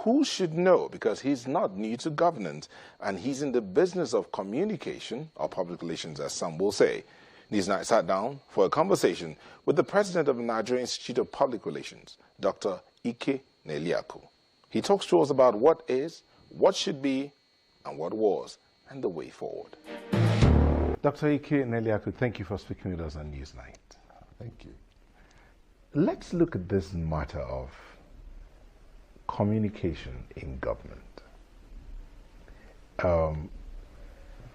who should know, because he's not new to governance and he's in the business of communication, or public relations as some will say. These nights sat down for a conversation with the president of the Nigerian Institute of Public Relations, Dr. Ike Neliaku. He talks to us about what is, what should be, and what was, and the way forward. Dr. Ike Neliaku, thank you for speaking with us on Newsnight. Thank you. Let's look at this matter of communication in government.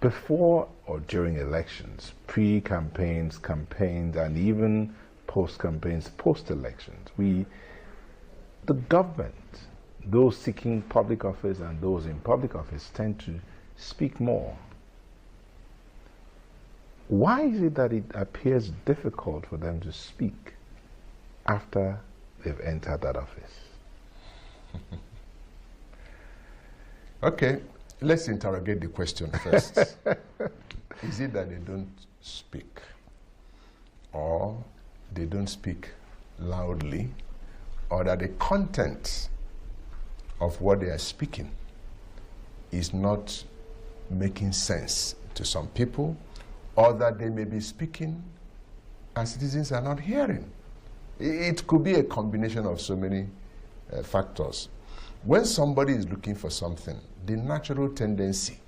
Before or during elections, pre-campaigns, campaigns, and even post-campaigns, post-elections, the government, those seeking public office and those in public office, tend to speak more. Why is it that it appears difficult for them to speak after they've entered that office? Okay, let's interrogate the question first. Is it that they don't speak, or they don't speak loudly, or that the content of what they are speaking is not making sense to some people, or that they may be speaking and citizens are not hearing? It could be a combination of so many factors. When somebody is looking for something, the natural tendency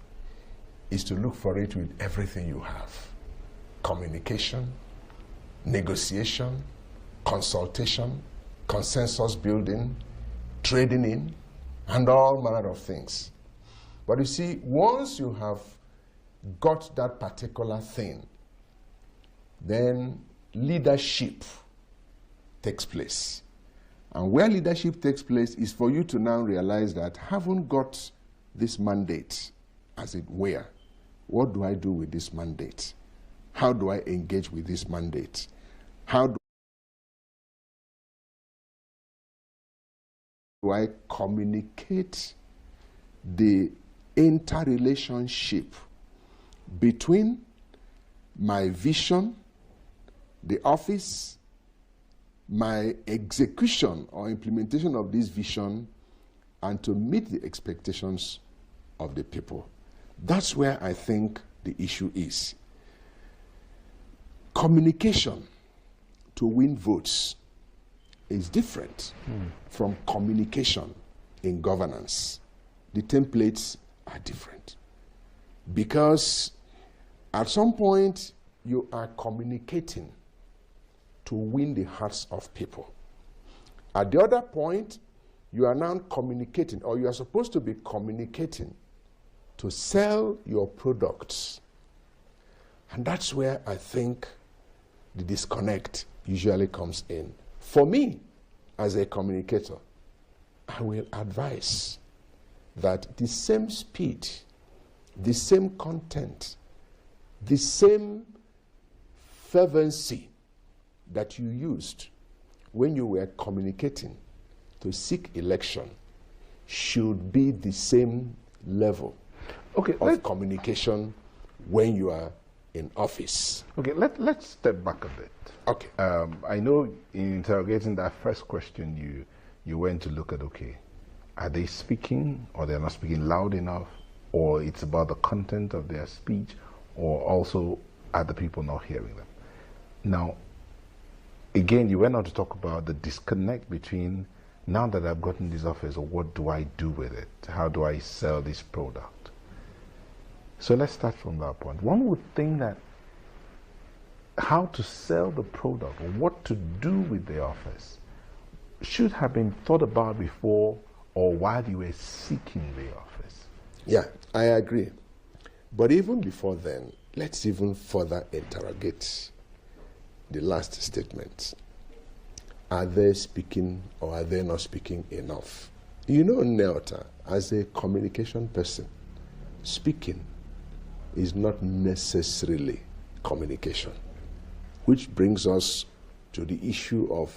is to look for it with everything you have. Communication, negotiation, consultation, consensus building, trading in, and all manner of things. But you see, once you have got that particular thing, then leadership takes place. And where leadership takes place is for you to now realize that, having got this mandate, as it were, what do I do with this mandate? How do I engage with this mandate? How do I communicate the interrelationship between my vision, the office, my execution or implementation of this vision, and to meet the expectations of the people? That's where I think the issue is. Communication to win votes is different from communication in governance. The templates are different, because at some point you are communicating to win the hearts of people. At the other point, you are now communicating, or you are supposed to be communicating to sell your products. And that's where I think the disconnect usually comes in. For me, as a communicator, I will advise that the same speed, the same content, the same fervency that you used when you were communicating to seek election should be the same level of communication when you are in office. Okay, let's step back a bit. Okay. I know in interrogating that first question, you went to look at, okay, are they speaking, or they're not speaking loud enough, or it's about the content of their speech, or also are the people not hearing them? Now, again, you went on to talk about the disconnect between, now that I've gotten this office, what do I do with it? How do I sell this product? So let's start from that point. One would think that how to sell the product, or what to do with the office, should have been thought about before or while you were seeking the office. Yeah, I agree. But even before then, let's even further interrogate the last statement. Are they speaking, or are they not speaking enough? You know, Nelta, as a communication person, speaking is not necessarily communication, which brings us to the issue of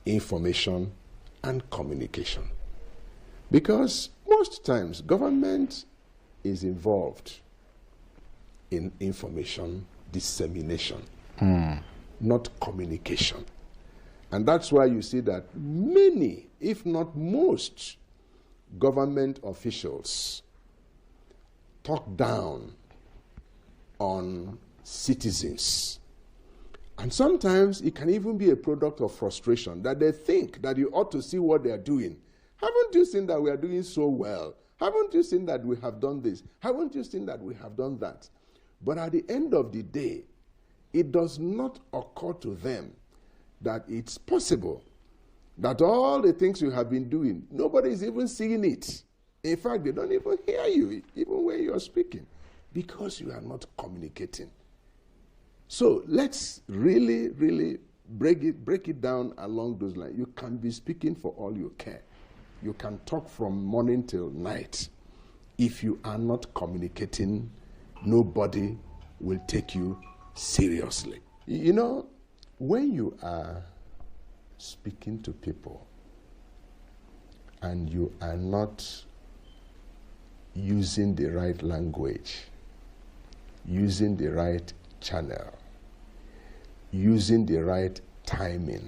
information and communication. Because most times government is involved in information dissemination, not communication. And that's why you see that many, if not most, government officials talk down on citizens. And sometimes it can even be a product of frustration, that they think that you ought to see what they are doing. Haven't you seen that we are doing so well? Haven't you seen that we have done this? Haven't you seen that we have done that? But at the end of the day, it does not occur to them that it's possible that all the things you have been doing, nobody is even seeing it. In fact, they don't even hear you, even when you're speaking, because you are not communicating. So let's really, really break it down along those lines. You can be speaking for all you care. You can talk from morning till night. If you are not communicating, nobody will take you seriously. You know, when you are speaking to people and you are not using the right language, using the right channel, using the right timing,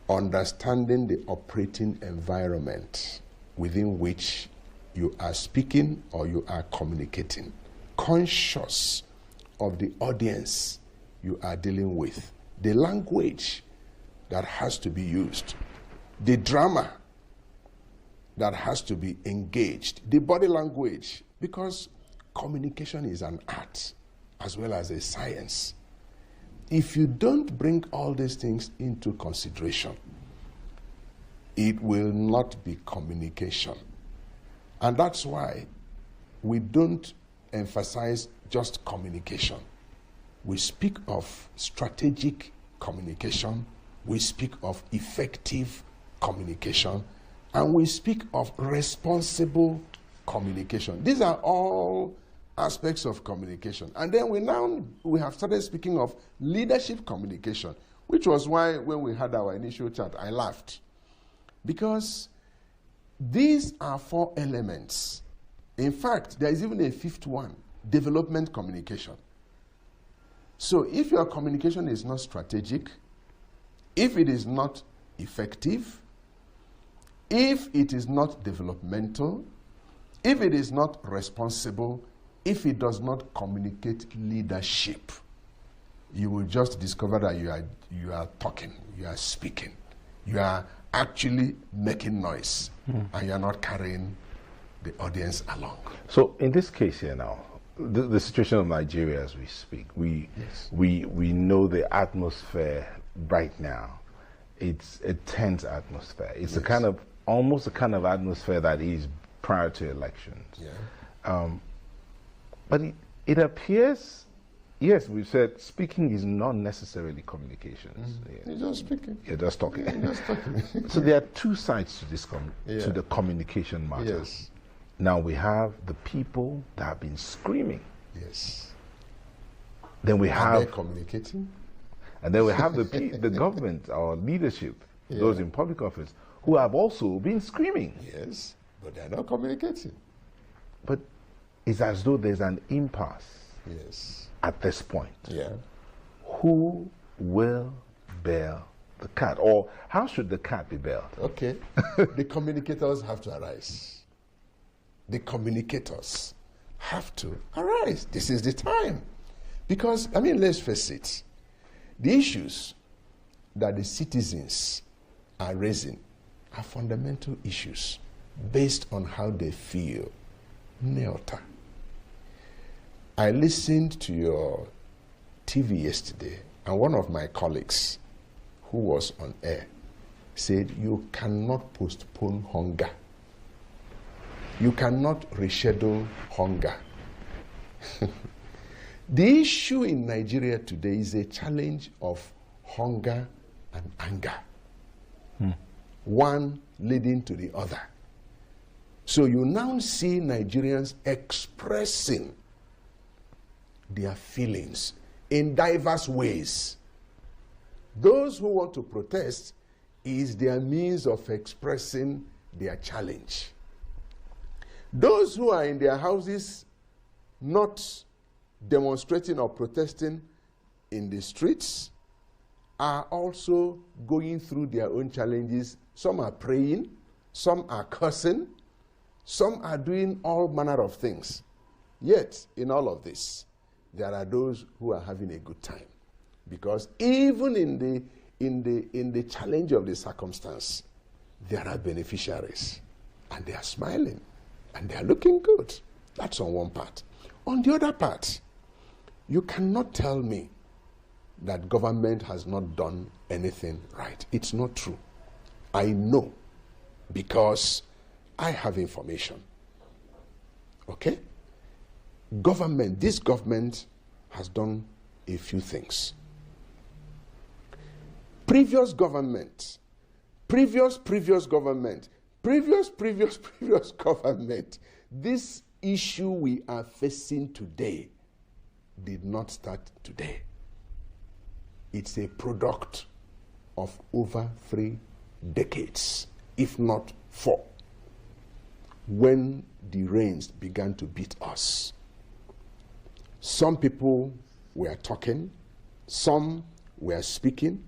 understanding the operating environment within which you are speaking or you are communicating, conscious of the audience you are dealing with, the language that has to be used, the drama that has to be engaged, the body language, because communication is an art as well as a science. If you don't bring all these things into consideration, it will not be communication. And that's why we don't emphasize just communication. We speak of strategic communication, we speak of effective communication, and we speak of responsible communication. These are all aspects of communication. And then we have started speaking of leadership communication, which was why when we had our initial chat, I laughed. Because these are 4 elements. In fact, there is even a 5th one, development communication. So if your communication is not strategic, if it is not effective, if it is not developmental, if it is not responsible, if it does not communicate leadership, you will just discover that you are talking, you are speaking, you are actually making noise, and you are not carrying the audience along. So in this case here now, the situation of Nigeria as we speak, we know the atmosphere right now. It's a tense atmosphere. It's a kind of almost the kind of atmosphere that is prior to elections. Yeah. But it appears, yes, we've said speaking is not necessarily communications. You're just speaking. You're just talking. You're just talking. So there are 2 sides to this to the communication matter. Yes. Now we have the people that have been screaming. Yes. Then we Are they have communicating? And then we have the government, our leadership, those in public office, who have also been screaming. Yes, but they're not communicating. But it's as though there's an impasse at this point. Yeah. Who will bail the cat? Or how should the cat be bailed? Okay. The communicators have to arise. The communicators have to arise. This is the time. Because, I mean, let's face it. The issues that the citizens are raising are fundamental issues based on how they feel. Neota. I listened to your TV yesterday, and one of my colleagues who was on air said, you cannot postpone hunger. You cannot reschedule hunger. The issue in Nigeria today is a challenge of hunger and anger. One leading to the other. So you now see Nigerians expressing their feelings in diverse ways. Those who want to protest is their means of expressing their challenge. Those who are in their houses not demonstrating or protesting in the streets are also going through their own challenges. Some are praying, some are cursing, some are doing all manner of things. Yet, in all of this, there are those who are having a good time. Because even in the challenge of the circumstance, there are beneficiaries. And they are smiling. And they are looking good. That's on one part. On the other part, you cannot tell me that government has not done anything right. It's not true. I know because I have information. Okay? This government has done a few things. Previous government, previous government, previous government, this issue we are facing today did not start today. It's a product of over 3 decades, if not 4, when the rains began to beat us. Some people were talking, some were speaking,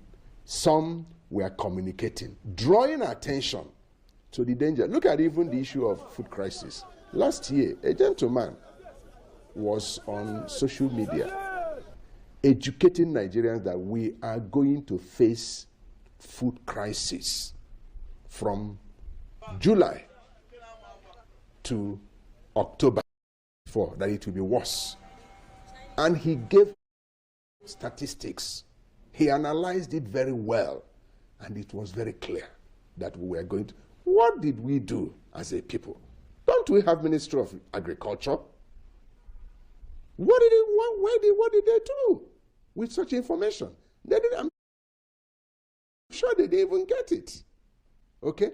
some were communicating, drawing attention to the danger. Look at even the issue of food crisis. Last year, a gentleman was on social media educating Nigerians that we are going to face food crisis from July to October, for that it will be worse. And he gave statistics. He analyzed it very well, and it was very clear that we were going to. What did we do as a people? Don't we have Ministry of Agriculture? What did they do with such information? They didn't. I'm sure they didn't even get it. Okay?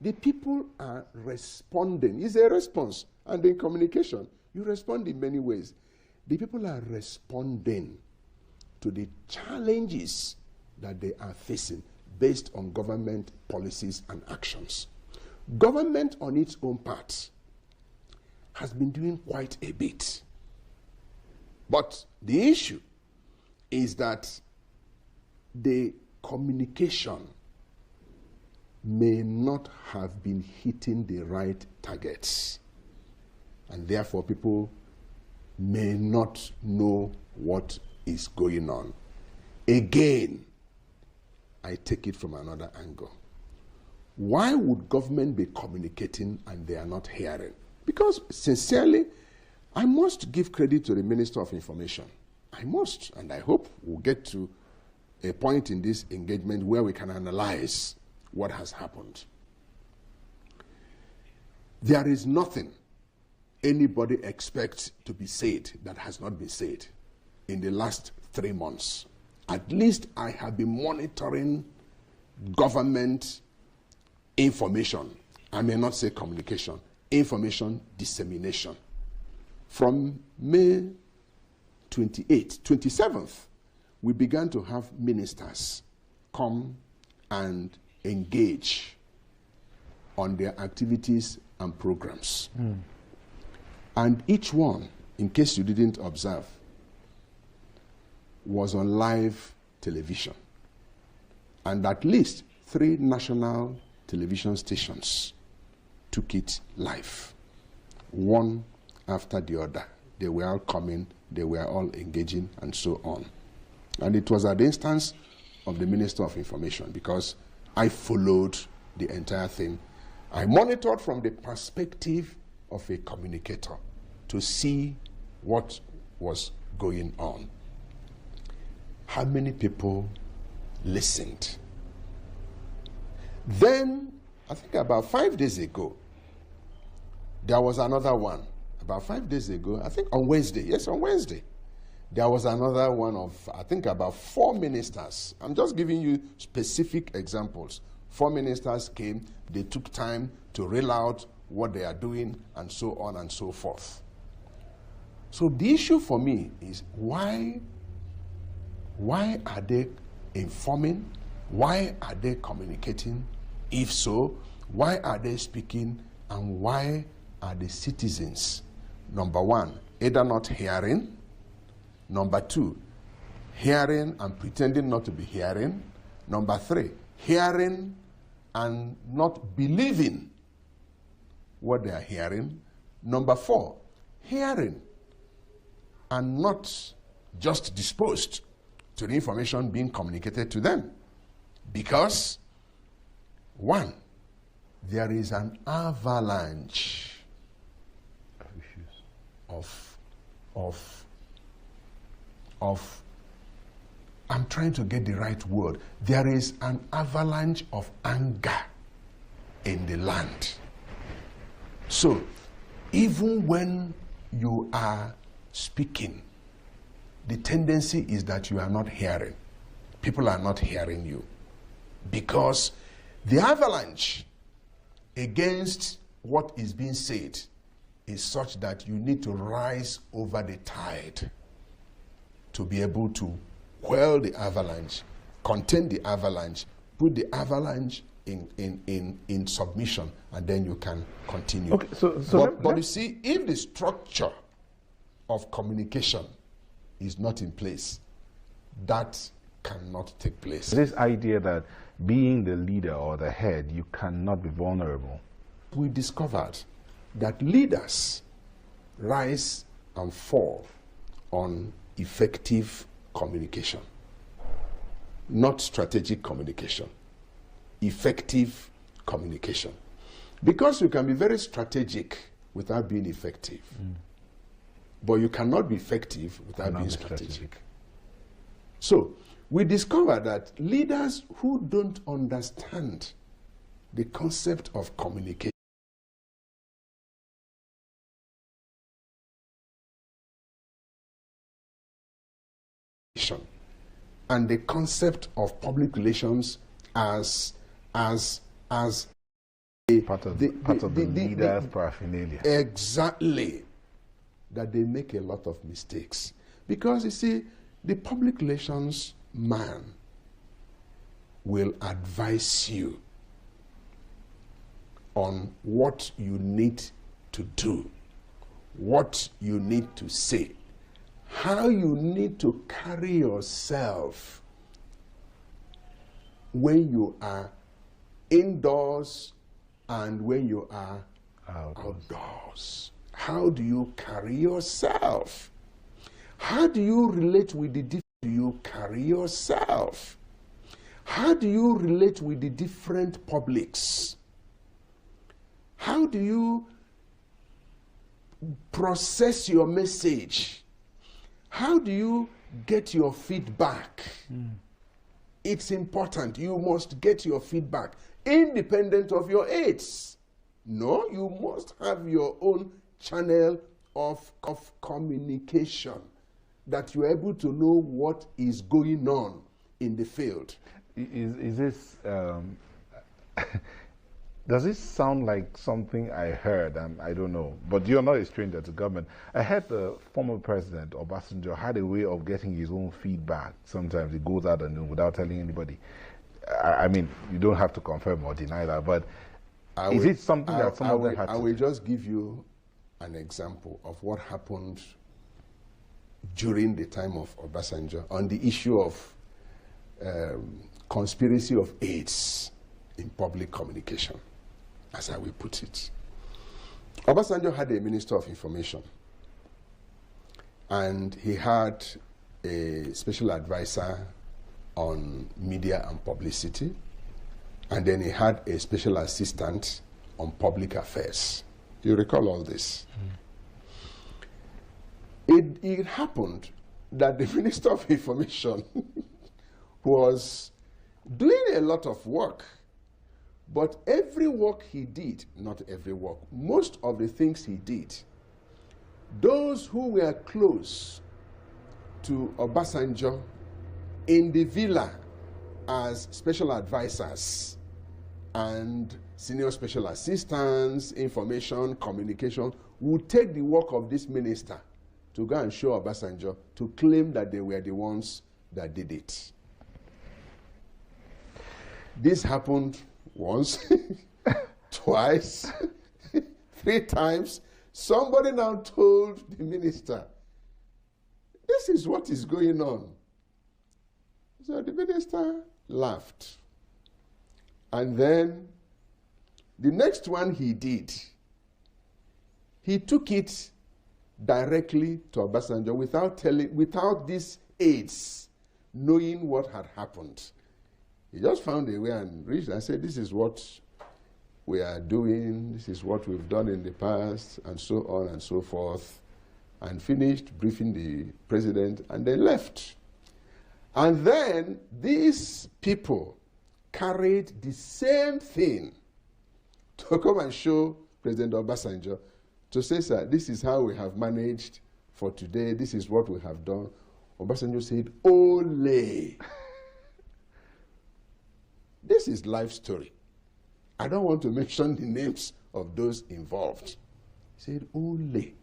The people are responding. It's a response. And in communication, you respond in many ways. The people are responding to the challenges that they are facing based on government policies and actions. Government on its own part has been doing quite a bit. But the issue is that the communication may not have been hitting the right targets. And therefore people may not know what is going on. Again, I take it from another angle. Why would government be communicating and they are not hearing? Because sincerely, I must give credit to the Minister of Information. I must, and I hope we'll get to a point in this engagement where we can analyze what has happened. There is nothing anybody expects to be said that has not been said in the last 3 months. At least I have been monitoring government information. I may not say communication, information dissemination. From May 28th, 27th, we began to have ministers come and engage on their activities and programs. And each one, in case you didn't observe, was on live television. And at least 3 national television stations took it live, one after the other. They were all coming, they were all engaging, and so on. And it was at the instance of the Minister of Information, because I followed the entire thing. I monitored from the perspective of a communicator to see what was going on. How many people listened? Then, I think about 5 days ago, there was another one. About 5 days ago, I think on Wednesday, yes, on Wednesday, there was another one of, I think about 4 ministers. I'm just giving you specific examples. 4 ministers came, they took time to reel out what they are doing, and so on and so forth. So the issue for me is why are they informing? Why are they communicating? If so, why are they speaking? And why are the citizens, number 1, either not hearing, number 2, hearing and pretending not to be hearing, number 3, hearing and not believing what they are hearing. Number 4, hearing and not just disposed to the information being communicated to them. Because, 1, there is an avalanche of I'm trying to get the right word. There is an avalanche of anger in the land. So, even when you are speaking, the tendency is that you are not hearing. People are not hearing you. Because the avalanche against what is being said is such that you need to rise over the tide to be able to quell the avalanche, contain the avalanche, put the avalanche in submission, and then you can continue. Okay, but you see, if the structure of communication is not in place, that cannot take place. This idea that being the leader or the head, you cannot be vulnerable. We discovered that leaders rise and fall on effective communication, not strategic communication, effective communication. Because you can be very strategic without being effective, but you cannot be effective without being strategic. So we discovered that leaders who don't understand the concept of communication and the concept of public relations as part of the leader's paraphernalia. Exactly. That they make a lot of mistakes. Because you see, the public relations man will advise you on what you need to do, what you need to say, how you need to carry yourself when you are indoors and when you are outdoors. How do you carry yourself? How do you relate with the different? Do you carry yourself? How do you relate with the different publics? How do you process your message? How do you get your feedback? It's important. You must get your feedback independent of your aides. No, you must have your own channel of communication that you're able to know what is going on in the field. Is this, does this sound like something I heard, and I don't know, but you're not a stranger to government. I heard the former president, Obasanjo, had a way of getting his own feedback. Sometimes he goes out and without telling anybody. I mean, you don't have to confirm or deny that, but is it something that some of them had to do? I will just give you an example of what happened during the time of Obasanjo on the issue of conspiracy of aides in public communication, as I will put it. Obasanjo had a Minister of Information, and he had a special advisor on media and publicity, and then he had a special assistant on public affairs. You recall all this? It happened that the Minister of Information was doing a lot of work, but every work he did, not every work, most of the things he did, those who were close to Obasanjo in the villa as special advisors and senior special assistants, information, communication, would take the work of this minister to go and show Obasanjo to claim that they were the ones that did it. This happened once, twice, 3 times. Somebody now told the minister, this is what is going on. So the minister laughed And then the next one he did, he took it directly to Obasanjo without these aides knowing what had happened. He just found a way and reached and said, this is what we are doing, this is what we've done in the past, and so on and so forth, and finished briefing the president, and they left. And then these people carried the same thing to come and show President Obasanjo, to say, sir, this is how we have managed for today, this is what we have done. Obasanjo said, ole. This is life story. I don't want to mention the names of those involved. He said, ole.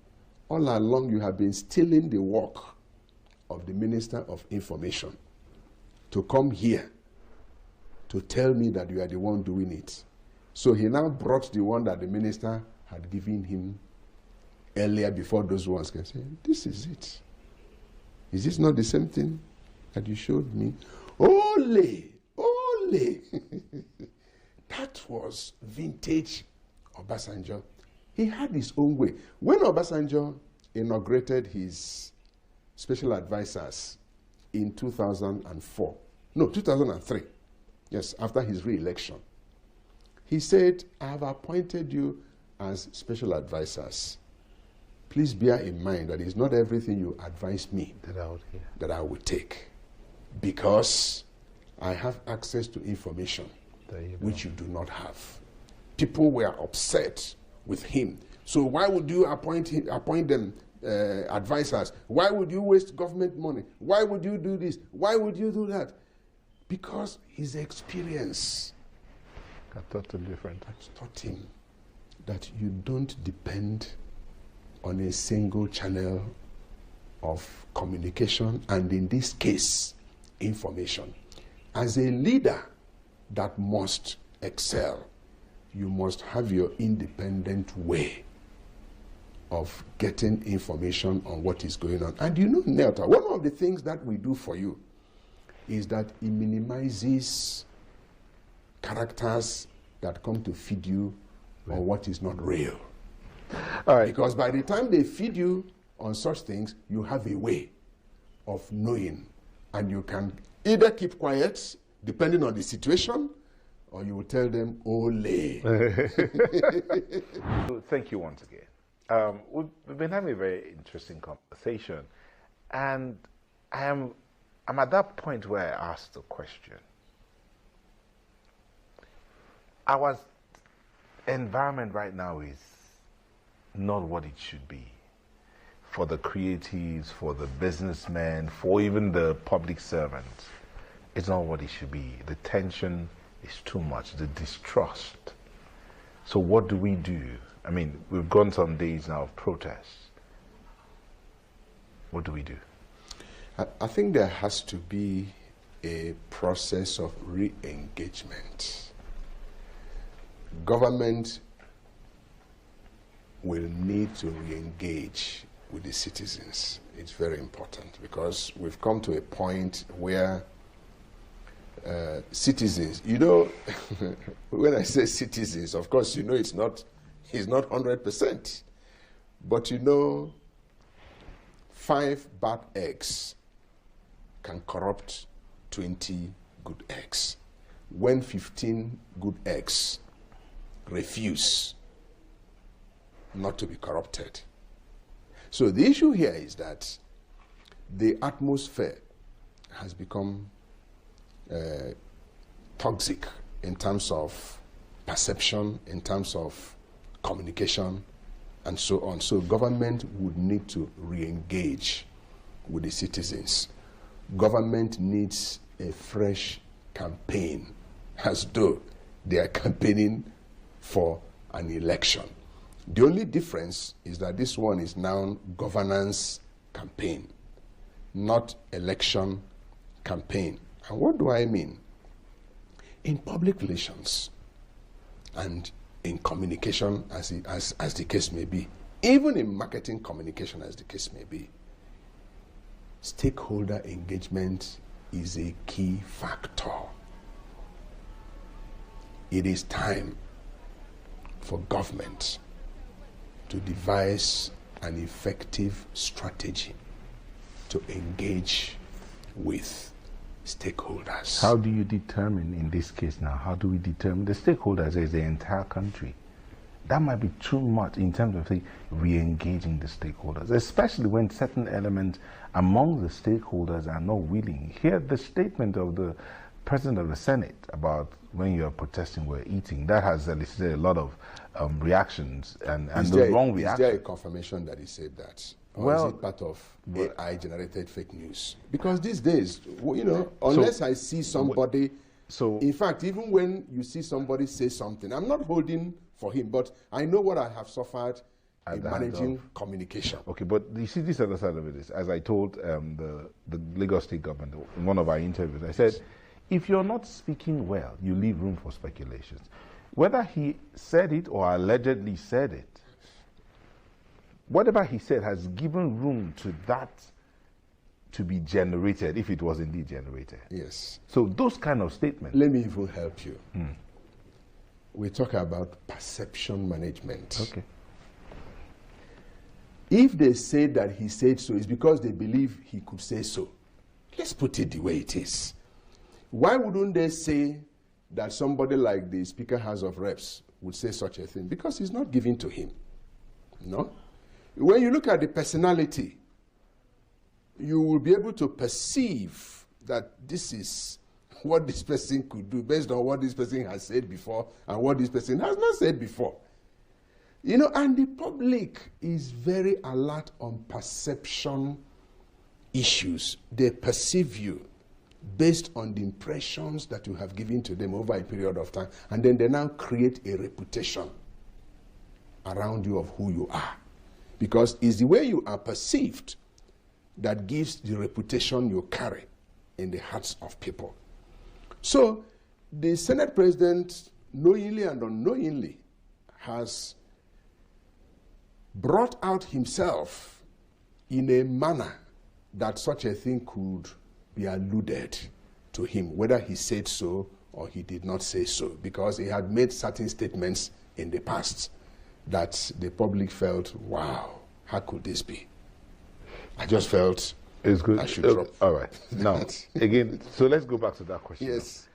All along you have been stealing the work of the Minister of Information to come here to tell me that you are the one doing it. So he now brought the one that the minister had given him earlier before those ones can say, this is it. Is this not the same thing that you showed me? Ole! Ole! That was vintage Obasanjo. He had his own way. When Obasanjo inaugurated his special advisors in 2003, yes, after his re-election, he said, I have appointed you as special advisors. Please bear in mind that it's not everything you advise me that I would take, because I have access to information which you do not have. People were upset with him. So why would you appoint them advisors? Why would you waste government money? Why would you do this? Why would you do that? Because his experience taught him that you don't depend on a single channel of communication, and in this case, information. As a leader that must excel, you must have your independent way of getting information on what is going on. And you know, Nelta, one of the things that we do for you is that it minimizes characters that come to feed you on what is not real. All right. Because by the time they feed you on such things, you have a way of knowing, and you can either keep quiet, depending on the situation, or you will tell them, ole. Thank you once again. We've been having a very interesting conversation, and I'm at that point where I asked the question. Our environment right now is not what it should be. For the creatives, for the businessmen, for even the public servants, it's not what it should be. The tension is too much, the distrust. So what do we do? I mean, we've gone some days now of protests. What do we do? I think there has to be a process of re-engagement. Government will need to re-engage with the citizens. It's very important, because we've come to a point where citizens, you know, when I say citizens, of course, you know, it's not 100%, but you know, 5 bad eggs can corrupt 20 good eggs. When 15 good eggs refuse not to be corrupted. So the issue here is that the atmosphere has become toxic in terms of perception, in terms of communication, and so on. So government would need to re-engage with the citizens. Government needs a fresh campaign, as though they are campaigning for an election. The only difference is that this one is now governance campaign, not election campaign. And what do I mean? In public relations and in communication, as the case may be, even in marketing communication, as the case may be, stakeholder engagement is a key factor. it is time for government to devise an effective strategy to engage with stakeholders. How do you determine, in this case now, how do we determine the stakeholders as the entire country? That might be too much in terms of re-engaging the stakeholders, especially when certain elements among the stakeholders are not willing. Here, the statement of the President of the Senate about when you are protesting, we're eating, that has elicited a lot of reactions and the wrong reactions. Is there a confirmation that he said that? Or is it part of AI-generated fake news? Because these days, you know, unless I see somebody, in fact, even when you see somebody say something, I'm not holding for him, but I know what I have suffered in managing communication. Okay, but you see, this other side of it is, as I told the Lagos State government in one of our interviews, I said, if you're not speaking well, you leave room for speculations. Whether he said it or allegedly said it, whatever he said has given room to that to be generated, if it was indeed generated. Yes. So those kind of statements. Let me even help you. We talk about perception management. Okay. If they say that he said so, it's because they believe he could say so. Let's put it the way it is. Why wouldn't they say that somebody like the Speaker House of Reps would say such a thing? Because it's not given to him. No? When you look at the personality, you will be able to perceive that this is what this person could do based on what this person has said before and what this person has not said before. You know, and the public is very alert on perception issues. They perceive you based on the impressions that you have given to them over a period of time, and then they now create a reputation around you of who you are. Because it's the way you are perceived that gives the reputation you carry in the hearts of people. So the Senate President, knowingly and unknowingly, has brought out himself in a manner that such a thing could be alluded to him, whether he said so or he did not say so, because he had made certain statements in the past that the public felt, wow, how could this be? I just felt it's good. I should drop. All right. Now, again, so let's go back to that question. Yes.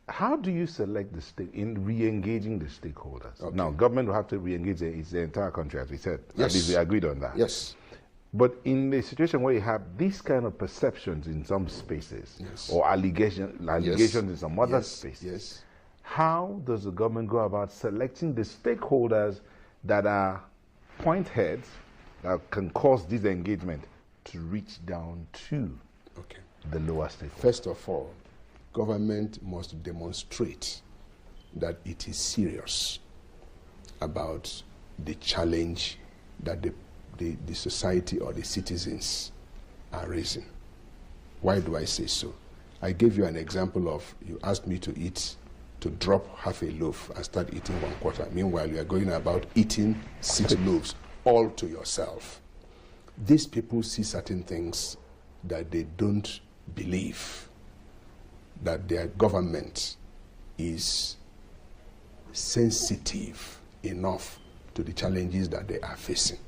How do you select the in re-engaging the stakeholders? Okay. Now, government will have to re-engage the entire country, as we said. Yes. At least we agreed on that. Yes. But in a situation where you have these kind of perceptions in some spaces, or allegations in some other spaces, how does the government go about selecting the stakeholders that are point heads that can cause disengagement to reach down to the lower stakeholders? First of all, government must demonstrate that it is serious about the challenge that the society or the citizens are raising. Why do I say so? I gave you an example of, you asked me to drop half a loaf and start eating 1/4. Meanwhile, you are going about eating 6 loaves all to yourself. These people see certain things that they don't believe that their government is sensitive enough to the challenges that they are facing.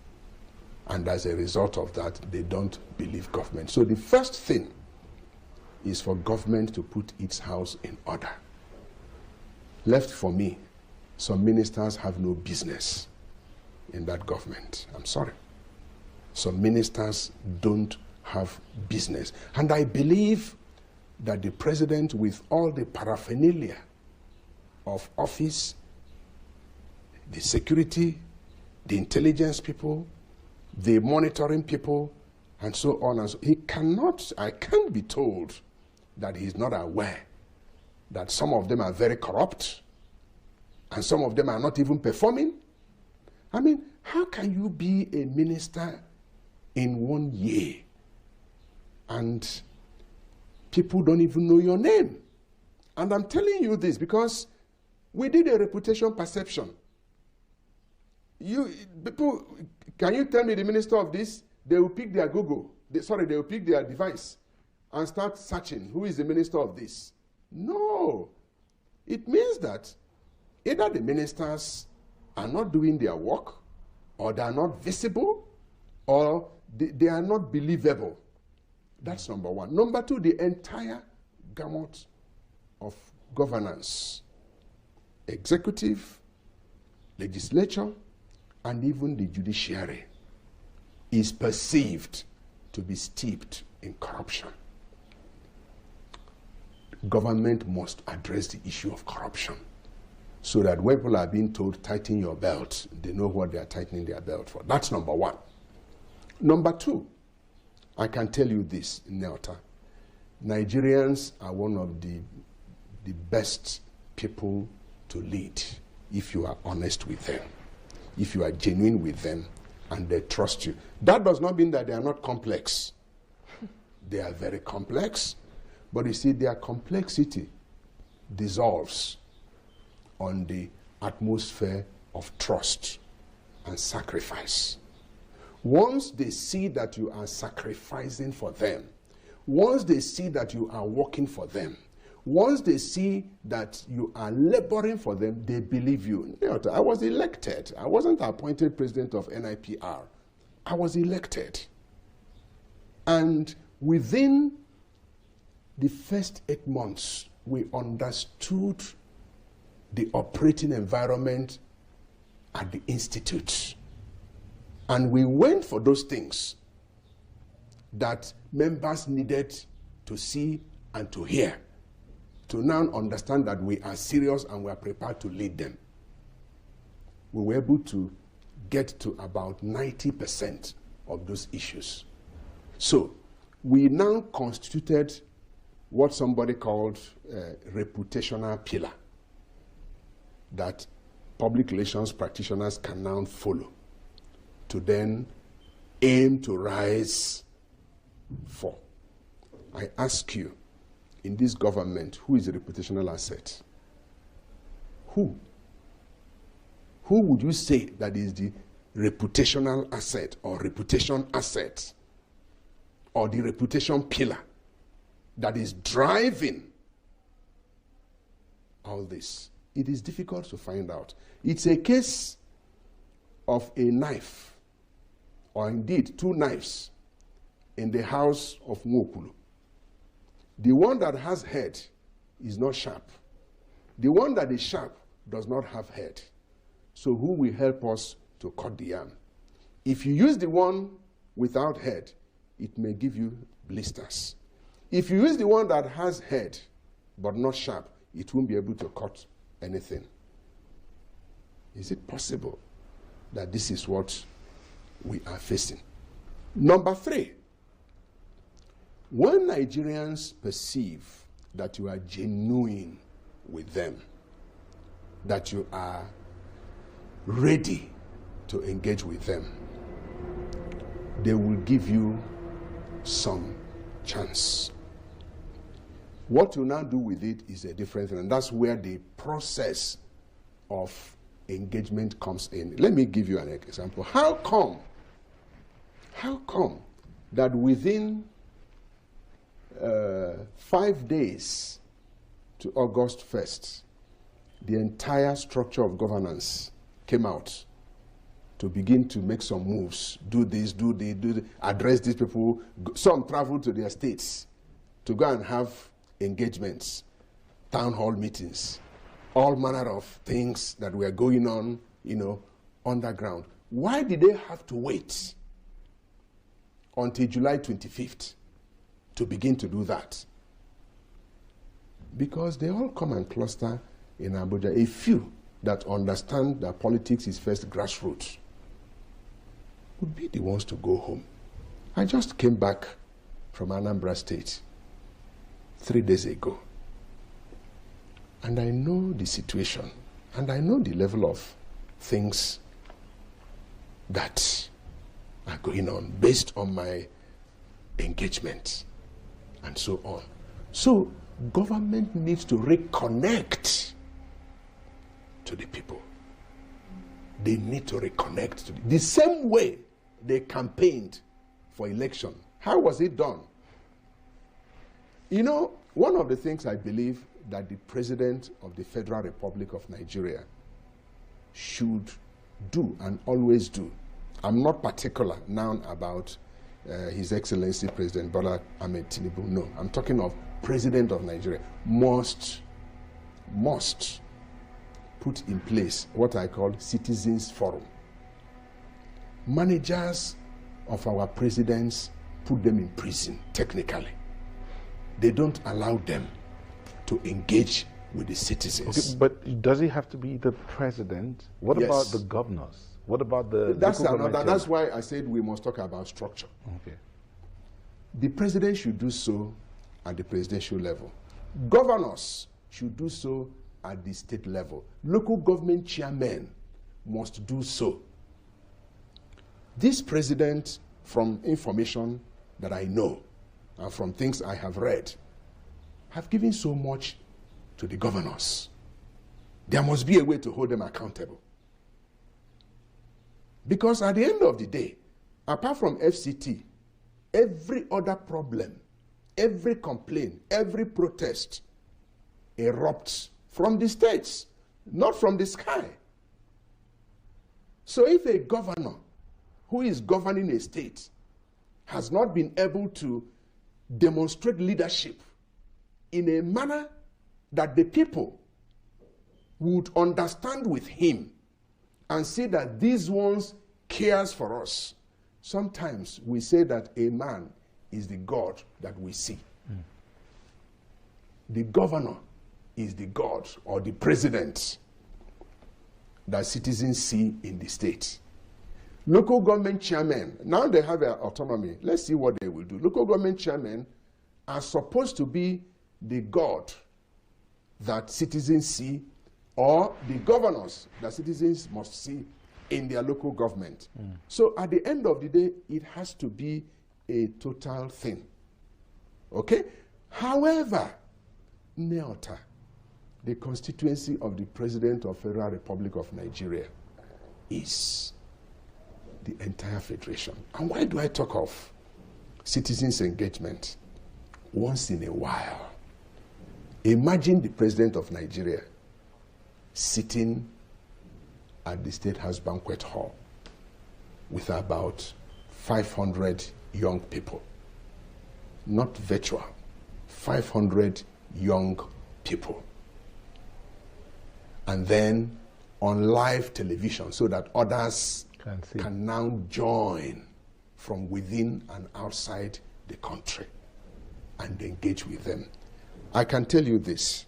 And as a result of that, they don't believe government. So the first thing is for government to put its house in order. Left for me, some ministers have no business in that government. I'm sorry. Some ministers don't have business. And I believe that the president, with all the paraphernalia of office, the security, the intelligence people, the monitoring people, and so on and so on, I can't be told that he's not aware that some of them are very corrupt and some of them are not even performing. I mean, how can you be a minister in 1 year and people don't even know your name? And I'm telling you this because we did a reputation perception. People, can you tell me the minister of this? They will pick their Google, they will pick their device and start searching, who is the minister of this? No. It means that Either the ministers are not doing their work, or they are not visible, or they are not believable. That's number one. Number two, the entire gamut of governance, executive, legislature, and even the judiciary is perceived to be steeped in corruption. Government must address the issue of corruption so that when people are being told, tighten your belt, they know what they are tightening their belt for. That's number one. Number two, I can tell you this, Nelta. Nigerians are one of the best people to lead if you are honest with them, if you are genuine with them, and they trust you. That does not mean that they are not complex. They are very complex, but you see, their complexity dissolves on the atmosphere of trust and sacrifice. Once they see that you are sacrificing for them, once they see that you are working for them, once they see that you are laboring for them, they believe you. I was elected. I wasn't appointed president of NIPR. I was elected. And within the first 8 months, we understood the operating environment at the institute. And we went for those things that members needed to see and to hear, to now understand that we are serious and we are prepared to lead them. We were able to get to about 90% of those issues. So we now constituted what somebody called a reputational pillar that public relations practitioners can now follow to then aim to rise for. I ask you, in this government, who is a reputational asset? Who? Who would you say that is the reputational asset or reputation asset or the reputation pillar that is driving all this? It is difficult to find out. It's a case of a knife, or indeed 2 knives, in the house of Nwokulu. The one that has head is not sharp. The one that is sharp does not have head. So who will help us to cut the yarn? If you use the one without head, it may give you blisters. If you use the one that has head but not sharp, it won't be able to cut anything. Is it possible that this is what we are facing? Number 3, when Nigerians perceive that you are genuine with them, that you are ready to engage with them, they will give you some chance. What you now do with it is a different thing, and that's where the process of engagement comes in. Let me give you an example. How come that within 5 days to August 1st, the entire structure of governance came out to begin to make some moves, do this, address these people. Some traveled to their states to go and have engagements, town hall meetings, all manner of things that were going on, underground. Why did they have to wait until July 25th to begin to do that? Because they all come and cluster in Abuja. A few that understand that politics is first grassroots would be the ones to go home. I just came back from Anambra State 3 days ago. And I know the situation, and I know the level of things that are going on based on my engagement and so on. So government needs to reconnect to the people. They need to reconnect to the same way they campaigned for election. How was it done? One of the things I believe that the President of the Federal Republic of Nigeria should do and always do. I'm not particular now about His Excellency President Bola Ahmed Tinubu. No, I'm talking of President of Nigeria must put in place what I call Citizens Forum. Managers of our presidents put them in prison, technically. They don't allow them to engage with the citizens. Okay, but does it have to be the president? What about the governors? What about the That's why I said we must talk about structure. Okay. The president should do so at the presidential level. Governors should do so at the state level. Local government chairmen must do so. This president, from information that I know and from things I have read, have given so much to the governors. There must be a way to hold them accountable. Because at the end of the day, apart from FCT, every other problem, every complaint, every protest erupts from the states, not from the sky. So if a governor who is governing a state has not been able to demonstrate leadership in a manner that the people would understand with him and see that these ones cares for us, sometimes we say that a man is the God that we see. The governor is the God or the president that citizens see in the state. Local government chairmen, now they have their autonomy. Let's see what they will do. Local government chairmen are supposed to be the God that citizens see, or the governors that citizens must see in their local government. So at the end of the day, it has to be a total thing. Okay? However, Neota, the constituency of the President of Federal Republic of Nigeria, is the entire federation. And why do I talk of citizens' engagement? Once in a while, imagine the President of Nigeria sitting at the State House Banquet Hall with about 500 young people. Not virtual, 500 young people. And then on live television so that others can now join from within and outside the country and engage with them. I can tell you this.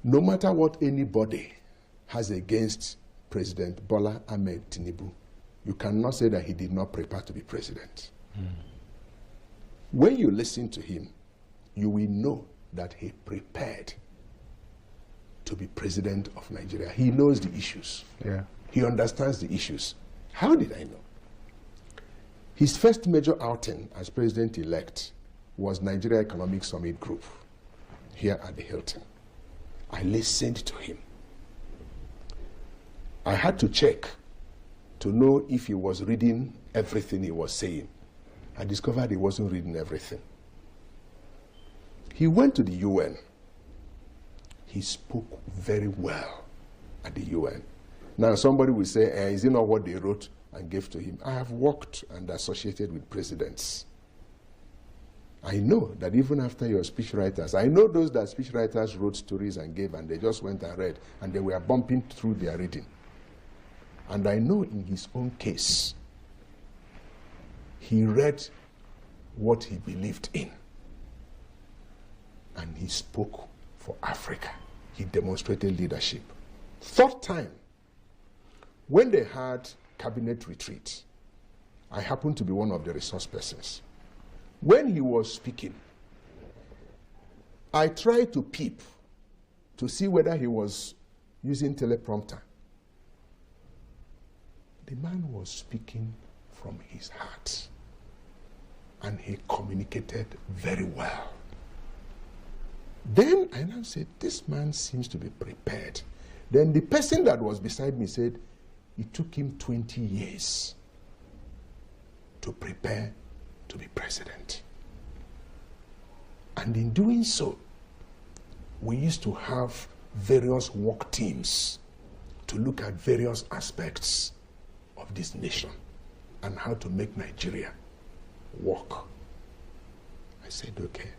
No matter what anybody has against President Bola Ahmed Tinubu, you cannot say that he did not prepare to be president. When you listen to him, you will know that he prepared to be president of Nigeria. He knows the issues. Yeah. He understands the issues. How did I know? His first major outing as president-elect was Nigeria Economic Summit Group here at the Hilton. I listened to him. I had to check to know if he was reading everything he was saying. I discovered he wasn't reading everything. He went to the UN. He spoke very well at the UN. Now somebody will say, is it not what they wrote and gave to him? I have worked and associated with presidents. I know that even after your speechwriters, I know those that speechwriters wrote stories and gave and they just went and read and they were bumping through their reading. And I know in his own case, he read what he believed in. And he spoke for Africa. He demonstrated leadership. Third time, when they had cabinet retreat, I happened to be one of the resource persons. When he was speaking, I tried to peep to see whether he was using teleprompter. The man was speaking from his heart, and he communicated very well. Then I now said, this man seems to be prepared. Then the person that was beside me said, it took him 20 years to prepare to be president. And in doing so, we used to have various work teams to look at various aspects of this nation and how to make Nigeria work. I said, okay.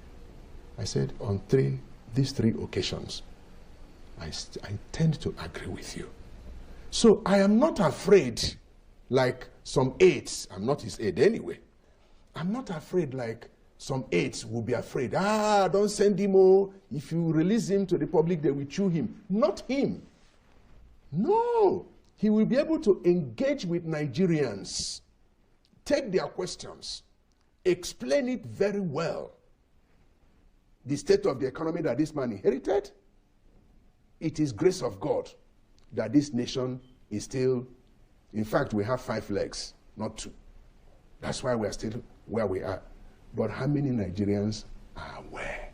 I said, on these three occasions, I tend to agree with you. So I am not afraid like some aides. I'm not his aide anyway. I'm not afraid like some aides will be afraid. Don't send him. Oh, if you release him to the public, they will chew him. Not him. No. He will be able to engage with Nigerians, take their questions, explain it very well. The state of the economy that this man inherited, it is grace of God that this nation is still, in fact, we have 5 legs, not 2. That's why we are still where we are. But how many Nigerians are aware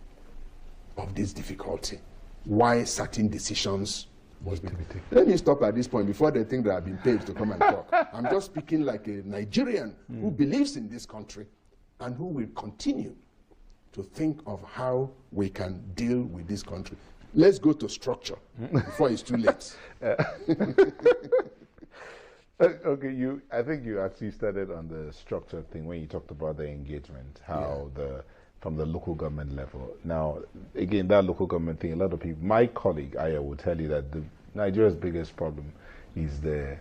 of this difficulty? Why certain decisions must be taken? Let me stop at this point before they think that I've been paid to come and talk. I'm just speaking like a Nigerian who believes in this country and who will continue to think of how we can deal with this country. Let's go to structure before it's too late. Okay, I think you actually started on the structure thing when you talked about the engagement, how from the local government level. Now, again, that local government thing, a lot of people, my colleague Aya will tell you that Nigeria's biggest problem is the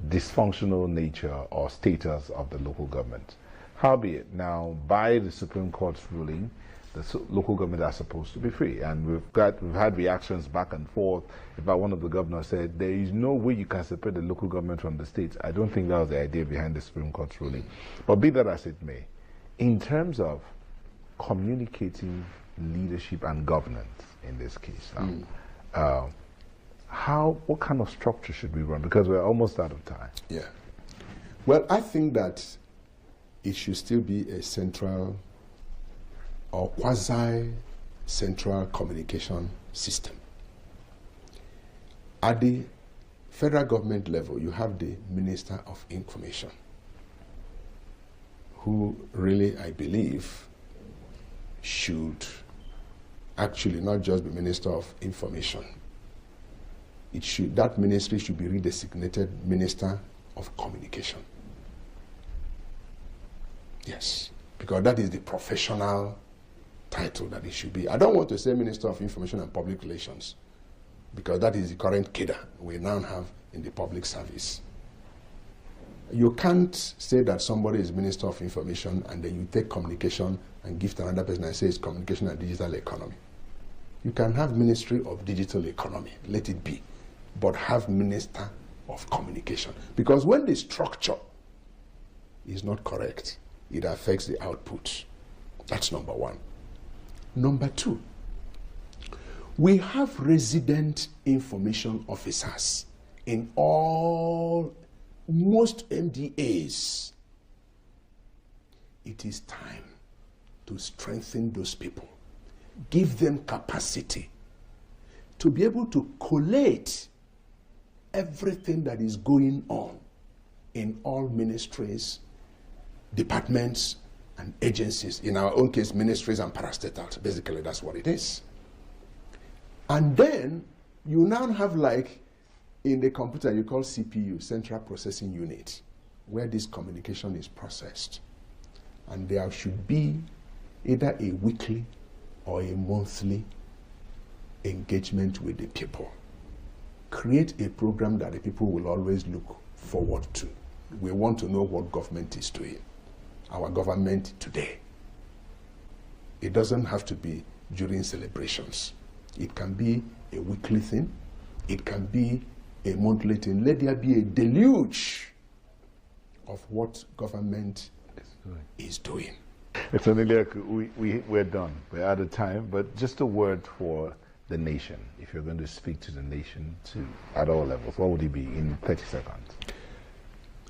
dysfunctional nature or status of the local government. Howbeit, now, by the Supreme Court's ruling, the local government are supposed to be free, and we've had reactions back and forth. In fact, one of the governors said there is no way you can separate the local government from the states. I don't think that was the idea behind the Supreme Court's ruling. But be that as it may, in terms of communicating leadership and governance in this case, what kind of structure should we run? Because we're almost out of time. Yeah. Well, I think that it should still be a central or quasi-central communication system. At the federal government level, you have the Minister of Information, who really, I believe, should actually not just be Minister of Information. That ministry should be redesignated Minister of Communication. Yes, because that is the professional title that it should be. I don't want to say Minister of Information and Public Relations, because that is the current cadre we now have in the public service. You can't say that somebody is Minister of Information and then you take communication and give to another person and say it's communication and digital economy. You can have Ministry of Digital Economy, let it be, but have Minister of Communication. Because when the structure is not correct, it affects the output. That's number one. Number two, we have resident information officers in most MDAs. It is time to strengthen those people, give them capacity to be able to collate everything that is going on in all ministries, departments, and agencies. In our own case, ministries and parastatals. Basically, that's what it is. And then you now have, like in the computer, you call CPU, Central Processing Unit, where this communication is processed. And there should be either a weekly or a monthly engagement with the people. Create a program that the people will always look forward to. We want to know what government is doing. Our government today. It doesn't have to be during celebrations. It can be a weekly thing. It can be a monthly thing. Let there be a deluge of what government is doing. Mr. Neliaku, we're done. We're out of time. But just a word for the nation. If you're going to speak to the nation at all levels, what would it be in 30 seconds?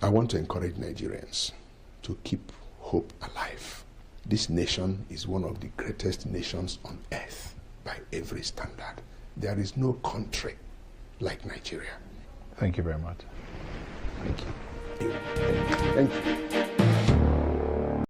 I want to encourage Nigerians to keep hope alive. This nation is one of the greatest nations on earth by every standard. There is no country like Nigeria. Thank you very much. Thank you. Thank you.